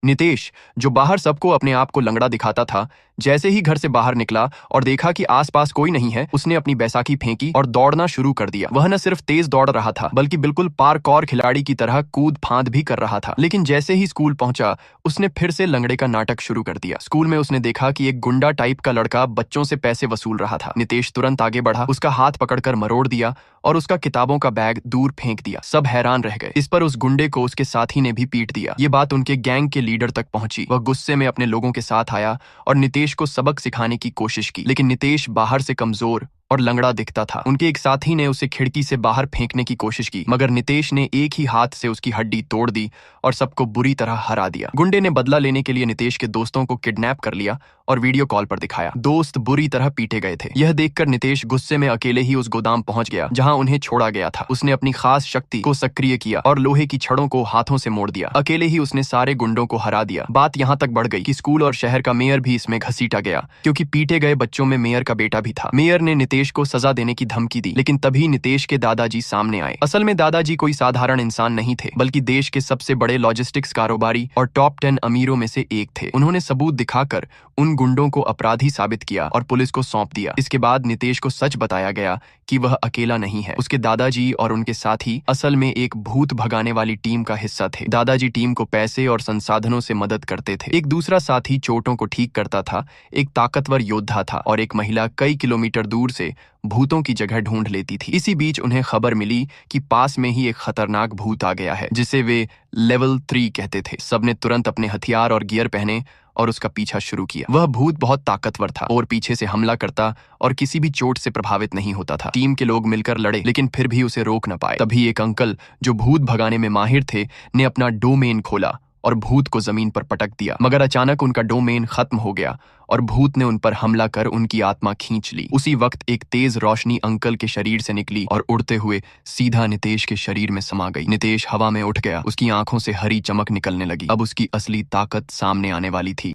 नितेश, जो बाहर सबको अपने आप को लंगड़ा दिखाता था, जैसे ही घर से बाहर निकला और देखा कि आसपास कोई नहीं है, उसने अपनी बैसाखी फेंकी और दौड़ना शुरू कर दिया। वह न सिर्फ तेज दौड़ रहा था, बल्कि बिल्कुल पारकौर खिलाड़ी की तरह कूद फांद भी कर रहा था। लेकिन जैसे ही स्कूल पहुंचा, उसने फिर से लंगड़े का नाटक शुरू कर दिया। स्कूल में उसने देखा कि एक गुंडा टाइप का लड़का बच्चों से पैसे वसूल रहा था। नितेश तुरंत आगे बढ़ा, उसका हाथ पकड़कर मरोड़ दिया और उसका किताबों का बैग दूर फेंक दिया। सब हैरान रह गए। इस पर उस गुंडे को उसके साथी ने भी पीट दिया। ये बात उनके गैंग के लीडर तक पहुंची। वह गुस्से में अपने लोगों के साथ आया और नितेश को सबक सिखाने की कोशिश की, लेकिन नितेश बाहर से कमजोर और लंगड़ा दिखता था। उनके एक साथी ने उसे खिड़की से बाहर फेंकने की कोशिश की, मगर नितेश ने एक ही हाथ से उसकी हड्डी तोड़ दी और सबको बुरी तरह हरा दिया। गुंडे ने बदला लेने के लिए नितेश के दोस्तों को किडनैप कर लिया और वीडियो कॉल पर दिखाया। दोस्त बुरी तरह पीटे गए थे। यह देखकर नितेश गुस्से में अकेले ही उस गोदाम पहुंच गया जहां उन्हें छोड़ा गया था। उसने अपनी खास शक्ति को सक्रिय किया और लोहे की छड़ों को हाथों से मोड़ दिया। अकेले ही उसने सारे गुंडों को हरा दिया। बात यहां तक बढ़ गई कि स्कूल और शहर का मेयर भी इसमें घसीटा गया, क्योंकि पीटे गए बच्चों में मेयर का बेटा भी था। मेयर ने नितेश को सजा देने की धमकी दी, लेकिन तभी नितेश के दादाजी सामने आए। असल में दादाजी कोई साधारण इंसान नहीं थे, बल्कि देश के सबसे बड़े लॉजिस्टिक्स कारोबारी और टॉप 10 अमीरों में से एक थे। उन्होंने सबूत दिखाकर उन गुंडों को अपराधी साबित किया और पुलिस को सौंप दिया। इसके बाद नितेश को सच बताया गया कि वह अकेला नहीं है। उसके दादाजी और उनके साथी असल में एक भूत भगाने वाली टीम का हिस्सा थे। दादाजी टीम को पैसे और संसाधनों से मदद करते थे। एक दूसरा साथी चोटों को ठीक करता था, एक ताकतवर योद्धा था और एक महिला कई किलोमीटर दूर से भूतों की जगह ढूंढ लेती थी। इसी बीच उन्हें खबर मिली कि पास में ही एक खतरनाक भूत आ गया है, जिसे वे लेवल 3 कहते थे। सबने तुरंत अपने हथियार और गियर पहने और उसका पीछा शुरू किया। वह भूत बहुत ताकतवर था और पीछे से हमला करता और किसी भी चोट से प्रभावित नहीं होता था। टीम के लोग मिलकर लड़े, लेकिन फिर भी उसे रोक न पाए। तभी एक अंकल जो भूत भगाने में माहिर थे ने अपना डोमेन खोला और भूत को जमीन पर पटक दिया। मगर अचानक उनका डोमेन खत्म हो गया और भूत ने उन पर हमला कर उनकी आत्मा खींच ली। उसी वक्त एक तेज रोशनी अंकल के शरीर से निकली और उड़ते हुए सीधा नितेश के शरीर में समा गई। नितेश हवा में उठ गया। उसकी आंखों से हरी चमक निकलने लगी। अब उसकी असली ताकत सामने आने वाली थी।